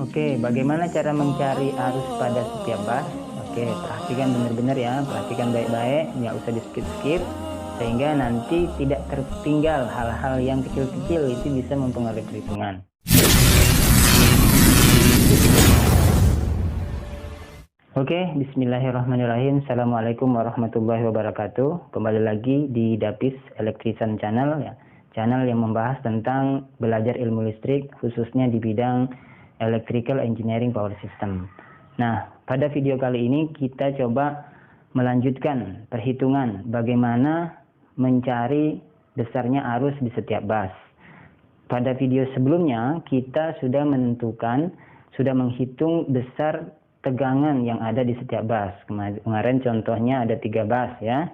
Oke, bagaimana cara mencari arus pada setiap bus? Oke, perhatikan benar-benar ya, perhatikan baik-baik, nggak usah di skip-skip, sehingga nanti tidak tertinggal hal-hal yang kecil-kecil itu bisa mempengaruhi perhitungan. Oke, bismillahirrahmanirrahim. Assalamualaikum warahmatullahi wabarakatuh. Kembali lagi di Dapis Electrician Channel ya, channel yang membahas tentang belajar ilmu listrik, khususnya di bidang Electrical Engineering Power System. Nah, pada video kali ini kita coba melanjutkan perhitungan bagaimana mencari besarnya arus di setiap bus. Pada video sebelumnya kita sudah menghitung besar tegangan yang ada di setiap bus. Kemarin contohnya ada 3 bus ya.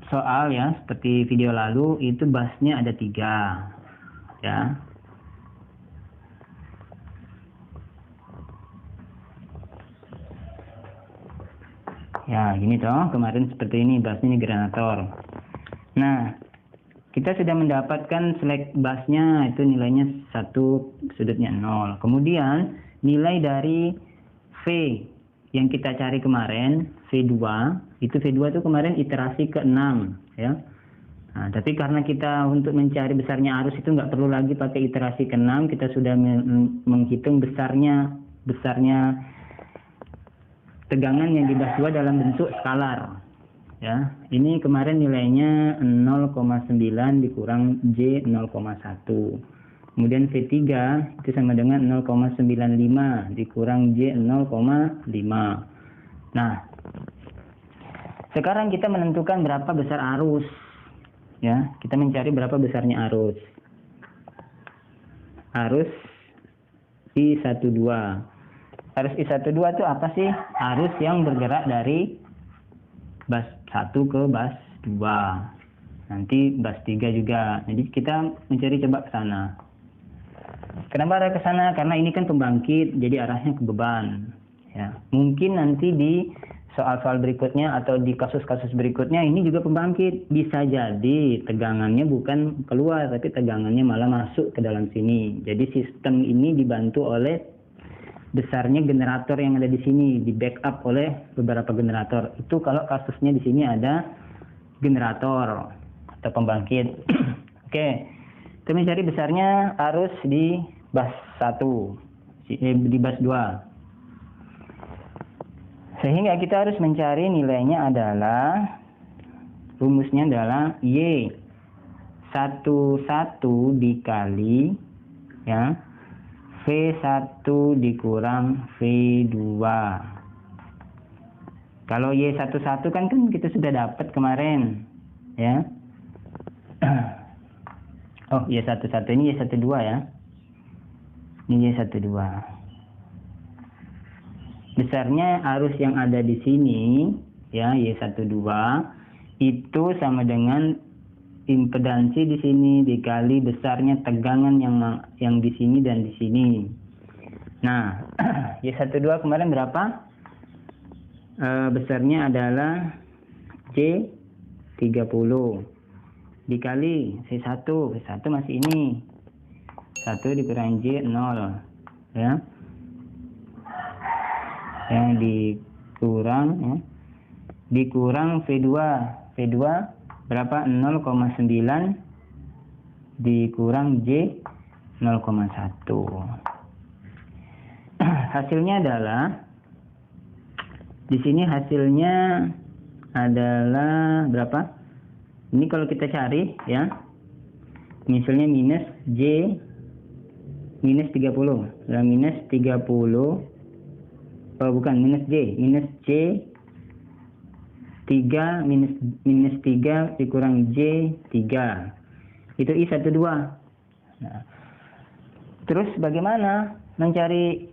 Soal ya, seperti video lalu itu busnya ada 3 ya. Ya, gini toh, kemarin seperti ini busnya ini generator. Nah, kita sudah mendapatkan select busnya itu nilainya 1, sudutnya 0. Kemudian nilai dari V yang kita cari kemarin, V2, itu V2 itu kemarin iterasi ke-6 ya. Nah, tapi karena kita untuk mencari besarnya arus itu nggak perlu lagi pakai iterasi ke-6, kita sudah menghitung besarnya tegangan yang di bus 2 dalam bentuk skalar. Ya, ini kemarin nilainya 0,9 dikurang J 0,1. Kemudian V3 itu sama dengan 0,95 dikurang J 0,5. Nah, sekarang kita menentukan berapa besar arus. Ya, kita mencari berapa besarnya arus. Arus I12. Arus I12 itu apa sih? Arus yang bergerak dari bus 1 ke bus 2. Nanti bus 3 juga. Jadi kita mencari coba ke sana. Kenapa arah ke sana? Karena ini kan pembangkit, jadi arahnya ke beban. Ya, mungkin nanti di soal-soal berikutnya atau di kasus-kasus berikutnya ini juga pembangkit. Bisa jadi tegangannya bukan keluar, tapi tegangannya malah masuk ke dalam sini. Jadi sistem ini dibantu oleh besarnya generator yang ada di sini, di backup oleh beberapa generator. Itu kalau kasusnya di sini ada generator atau pembangkit. Oke, kita mencari besarnya arus di bus 1, di bus 2. Sehingga kita harus mencari nilainya adalah, rumusnya adalah Y11 dikali ya V1 dikurang V2. Kalau Y11 kan kita sudah dapat kemarin ya. Oh, Y11 ini Y12 ya. Ini Y12. Besarnya arus yang ada di sini ya, Y12 itu sama dengan impedansi di sini dikali besarnya tegangan yang di sini dan di sini. Nah, Y12 kemarin berapa? Besarnya adalah J30 dikali V1 masih ini. 1 dikurang J 0 ya. Yang dikurang V2 berapa? 0,9 dikurang J 0,1. Hasilnya adalah, di sini hasilnya adalah berapa? Ini kalau kita cari ya, misalnya minus J minus 30 ya, minus 30. Oh, bukan, minus J 3 minus 3 dikurang J 3 itu I12. Nah, terus bagaimana mencari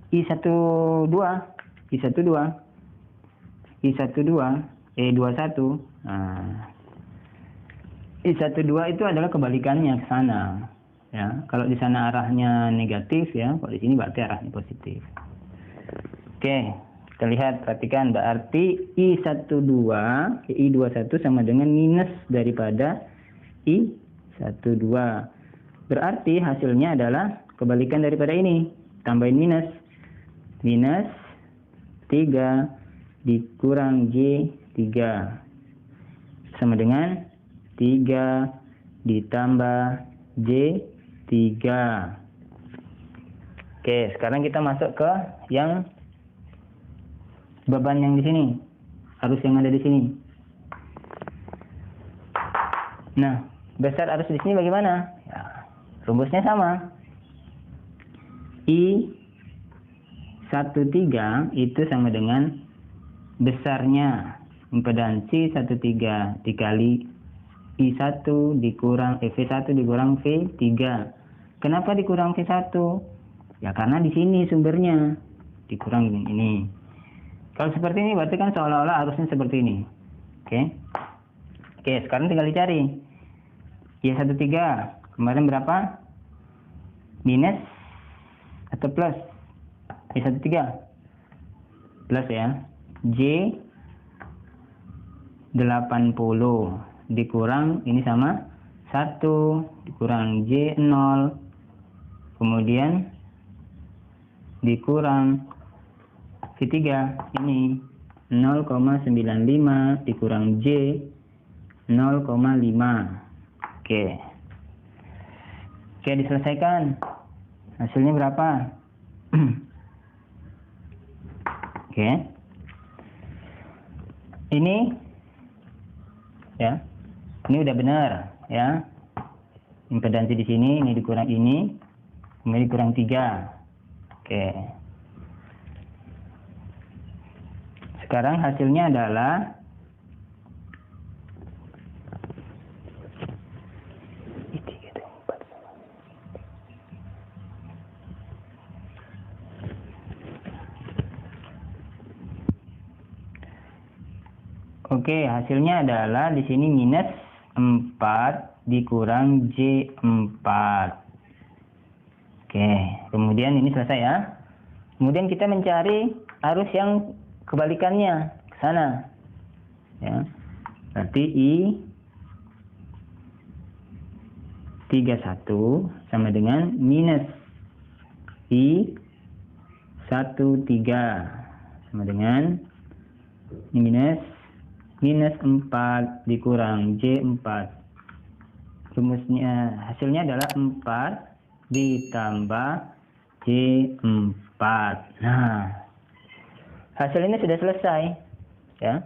I12? E21. Nah, I12 itu adalah kebalikannya ke sana ya. Kalau di sana arahnya negatif ya, kalau di sini berarti arahnya positif. Oke, kita lihat, perhatikan, berarti I21 sama dengan minus daripada I12. Berarti hasilnya adalah kebalikan daripada ini. Tambahin minus. Minus 3 dikurang J3 sama dengan 3 ditambah J3. Oke, sekarang kita masuk ke yang beban yang di sini. Arus yang ada di sini. Nah, besar arus di sini bagaimana? Ya, rumusnya sama. I13 itu sama dengan besarnya impedansi 13 dikali I1 dikurang V1 dikurang V3. Kenapa dikurang V1? Ya karena di sini sumbernya dikurang ini. Kalau seperti ini berarti kan seolah-olah arusnya seperti ini. Oke, sekarang tinggal dicari. I13 kemarin berapa? Minus atau plus? I13 plus ya. J 80 dikurang ini sama 1 dikurang J0 kemudian dikurang V3 ini 0,95 dikurang J 0,5. Oke, diselesaikan. Hasilnya berapa? Oke. Ini ya. Ini udah benar ya. Impedansi di sini ini dikurang ini, kemudian dikurang 3. Oke. Sekarang hasilnya adalah Oke, hasilnya adalah di sini minus 4 dikurang J4. Oke, kemudian ini selesai ya. Kemudian kita mencari arus yang kebalikannya ke sana. Ya. Berarti I31 sama dengan minus I13 sama dengan ini minus 4 dikurang J4. Rumusnya hasilnya adalah 4 ditambah J4. Nah, hasil ini sudah selesai ya.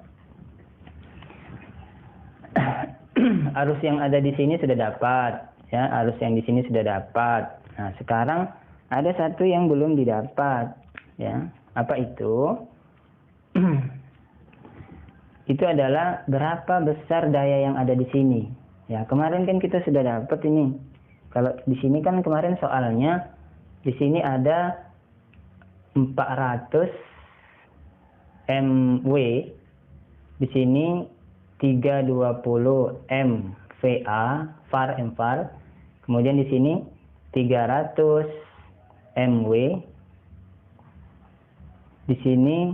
Arus yang ada di sini sudah dapat ya, arus yang di sini sudah dapat. Nah, sekarang ada satu yang belum didapat ya. Apa itu? Itu adalah berapa besar daya yang ada di sini. Ya, kemarin kan kita sudah dapat ini. Kalau di sini kan kemarin soalnya di sini ada 400 MW. Di sini 320 MVA, VAR. Kemudian di sini 300 MW. Di sini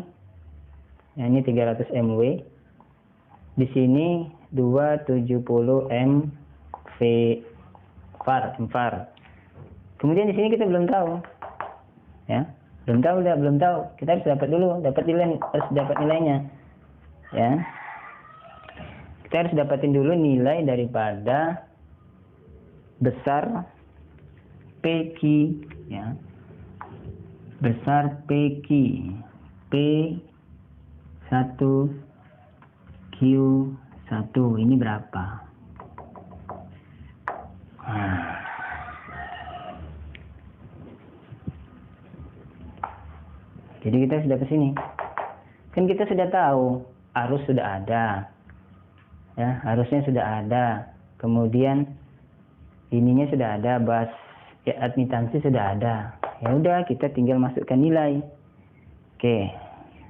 ya, ini 300 MW. Di sini 270 MV VAR. Kemudian di sini kita belum tahu. Ya, belum tahu. Kita harus dapat dulu, harus dapat nilainya. Ya. Kita harus dapatin dulu nilai daripada besar PQ ya. Besar PQ. P1 Q1 ini berapa? Jadi kita sudah ke sini. Kan kita sudah tahu arus sudah ada. Ya, arusnya sudah ada. Kemudian ininya sudah ada, bas ya, admitansi sudah ada. Ya udah, kita tinggal masukkan nilai. Oke.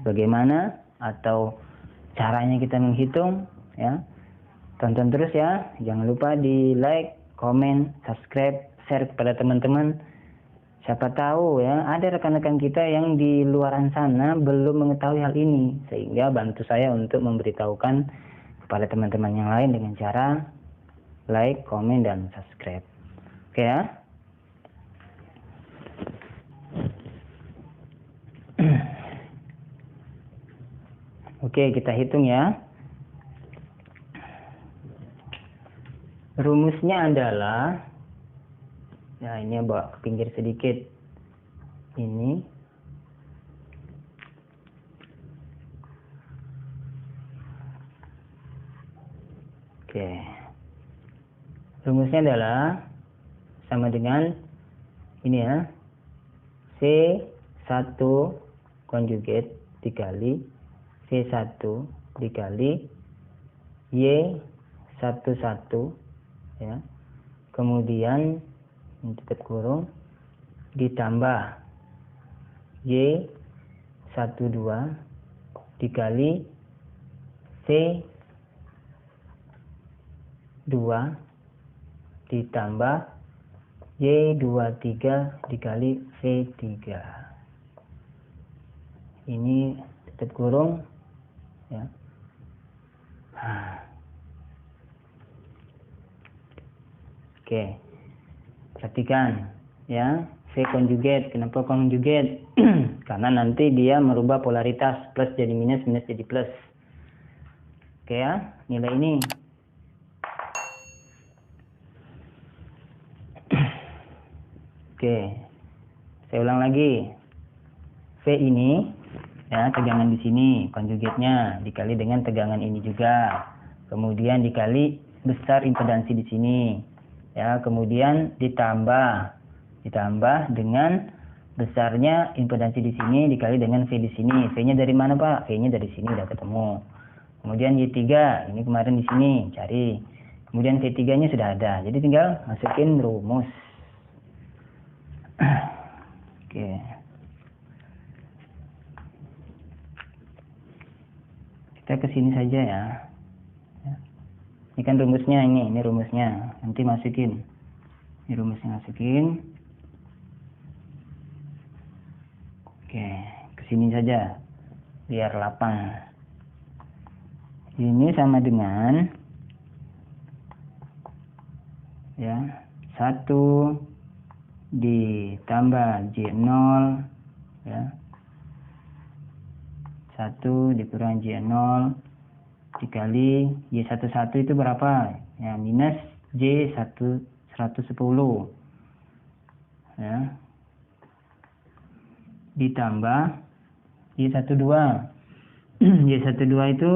Bagaimana atau caranya kita menghitung ya, tonton terus ya, jangan lupa di like, komen, subscribe, share kepada teman-teman. Siapa tahu ya ada rekan-rekan kita yang di luaran sana belum mengetahui hal ini, sehingga bantu saya untuk memberitahukan kepada teman-teman yang lain dengan cara like, komen, dan subscribe. Oke ya. Oke, kita hitung ya. Rumusnya adalah, ya ini bawa ke pinggir sedikit. Ini oke. Rumusnya adalah sama dengan ini ya. C1 konjugat dikali C1 dikali Y11 ya. Kemudian tutup kurung ditambah Y12 dikali C2 ditambah Y23 dikali V3. Ini tutup kurung ya. Oke, perhatikan ya, V konjugat. Kenapa konjugat? Karena nanti dia merubah polaritas, plus jadi minus, minus jadi plus. Oke ya, nilai ini. Oke, saya ulang lagi. V ini ya, tegangan di sini konjugatnya dikali dengan tegangan ini juga, kemudian dikali besar impedansi di sini ya, kemudian ditambah dengan besarnya impedansi di sini dikali dengan V di sini. V-nya dari mana Pak? V-nya dari sini udah ketemu. Kemudian Y3 ini kemarin di sini cari. Kemudian V3-nya sudah ada. Jadi tinggal masukin rumus. Oke. Kita ke sini saja ya. Ini kan rumusnya, ini rumusnya. Nanti masukin. Ini rumusnya masukin. Oke, ke sini saja biar lapang. Ini sama dengan ya 1 ditambah J0 ya, 1 dikurang J0 dikali Y11 itu berapa ya, minus J110 ya, ditambah Y12. Y12 itu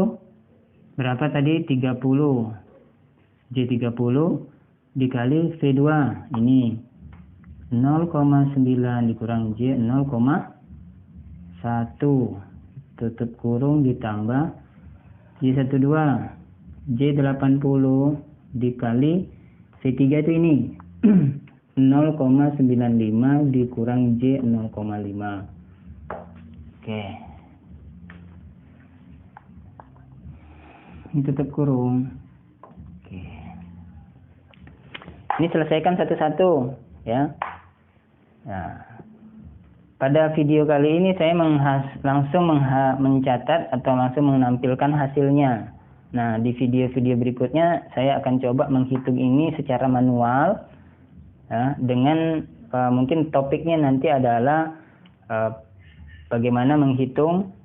berapa tadi? 30. J30 dikali V2 ini 0,9 dikurang J 0,1 tutup kurung ditambah J12 J80 dikali V3 itu ini 0,95 dikurang J 0,5. Oke, ini tutup kurung. Oke, ini selesaikan satu-satu ya. Nah, pada video kali ini saya langsung mencatat atau langsung menampilkan hasilnya. Nah, di video-video berikutnya saya akan coba menghitung ini secara manual ya, dengan mungkin topiknya nanti adalah bagaimana menghitung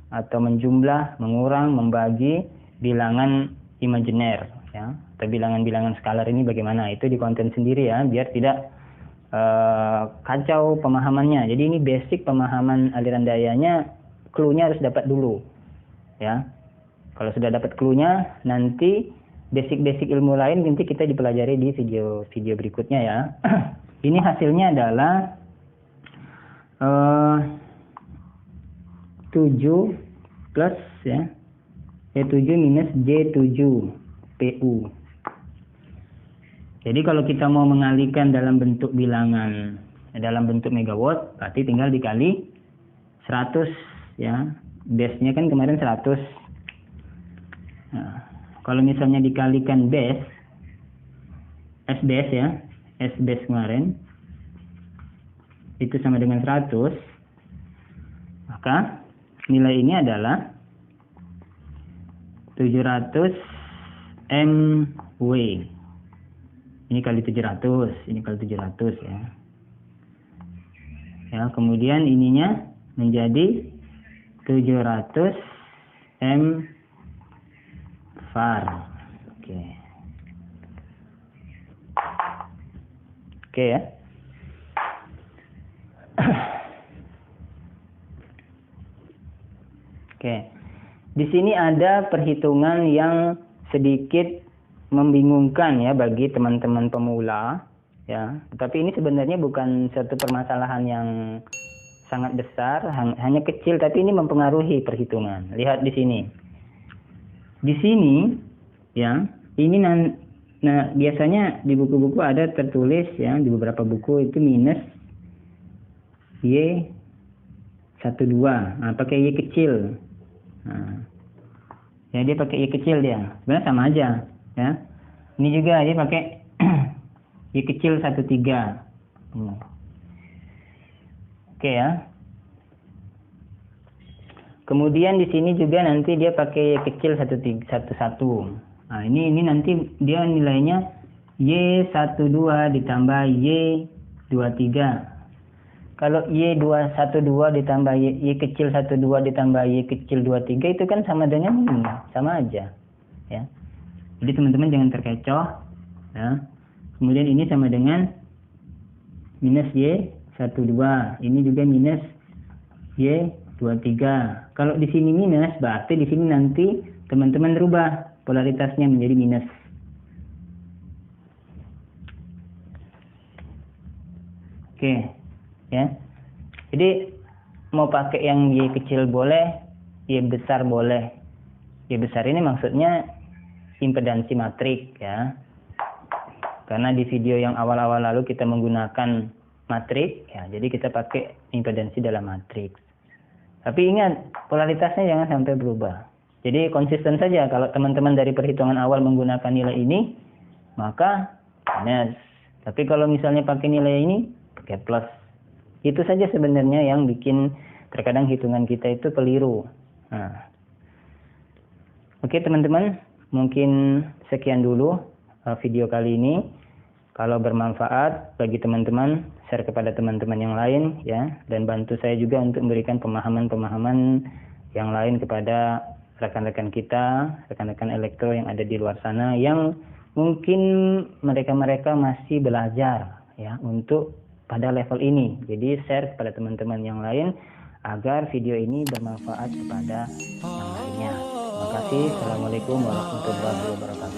atau menjumlah, mengurang, membagi bilangan imajiner ya, atau bilangan-bilangan skalar ini bagaimana, itu di konten sendiri ya, biar tidak kacau pemahamannya. Jadi ini basic pemahaman aliran dayanya, clue-nya harus dapat dulu ya. Kalau sudah dapat clue-nya, nanti basic-basic ilmu lain nanti kita dipelajari di video berikutnya ya. Ini hasilnya adalah 7 plus ya, J7 minus J7 PU. Jadi kalau kita mau mengalihkan dalam bentuk bilangan, dalam bentuk megawatt, berarti tinggal dikali 100 ya. Base-nya kan kemarin 100. Nah, kalau misalnya dikalikan base, S base ya, S base kemarin, itu sama dengan 100, maka nilai ini adalah 700 MW. Ini kali 700, ini kali 700 ya. Ya, kemudian ininya menjadi 700 M var. Oke. Oke ya. Oke. Di sini ada perhitungan yang sedikit membingungkan ya bagi teman-teman pemula ya. Tapi ini sebenarnya bukan satu permasalahan yang sangat besar, hanya kecil, tapi ini mempengaruhi perhitungan. Lihat di sini. Di sini ya, ini nah biasanya di buku-buku ada tertulis ya, di beberapa buku itu minus Y12. Nah, pakai Y kecil. Nah, ya dia pakai Y kecil dia. Sebenarnya sama aja ya. Ini juga dia pakai Y kecil 13. Oke ya. Kemudian di sini juga nanti dia pakai Y kecil 11. Nah, ini nanti dia nilainya Y12 ditambah Y23. Kalau Y212 ditambah Y kecil 12 ditambah Y kecil 23 itu kan sama dengan ini, sama aja. Ya. Jadi teman-teman jangan terkecoh. Ya. Kemudian ini sama dengan minus Y12. Ini juga minus Y23. Kalau di sini minus, berarti di sini nanti teman-teman rubah polaritasnya menjadi minus. Oke, ya. Jadi mau pakai yang Y kecil boleh, Y besar boleh. Y besar ini maksudnya impedansi matrik ya. Karena di video yang awal-awal lalu kita menggunakan matrik ya, jadi kita pakai impedansi dalam matriks. Tapi ingat, polaritasnya jangan sampai berubah. Jadi konsisten saja. Kalau teman-teman dari perhitungan awal menggunakan nilai ini, maka minus. Tapi kalau misalnya pakai nilai ini, pakai plus. Itu saja sebenarnya yang bikin terkadang hitungan kita itu keliru. Nah. Oke teman-teman, mungkin sekian dulu video kali ini. Kalau bermanfaat bagi teman-teman, share kepada teman-teman yang lain ya, dan bantu saya juga untuk memberikan pemahaman-pemahaman yang lain kepada rekan-rekan kita, rekan-rekan elektro yang ada di luar sana yang mungkin mereka masih belajar ya untuk pada level ini. Jadi share kepada teman-teman yang lain agar video ini bermanfaat kepada yang lainnya. Terima kasih. Assalamualaikum warahmatullahi wabarakatuh.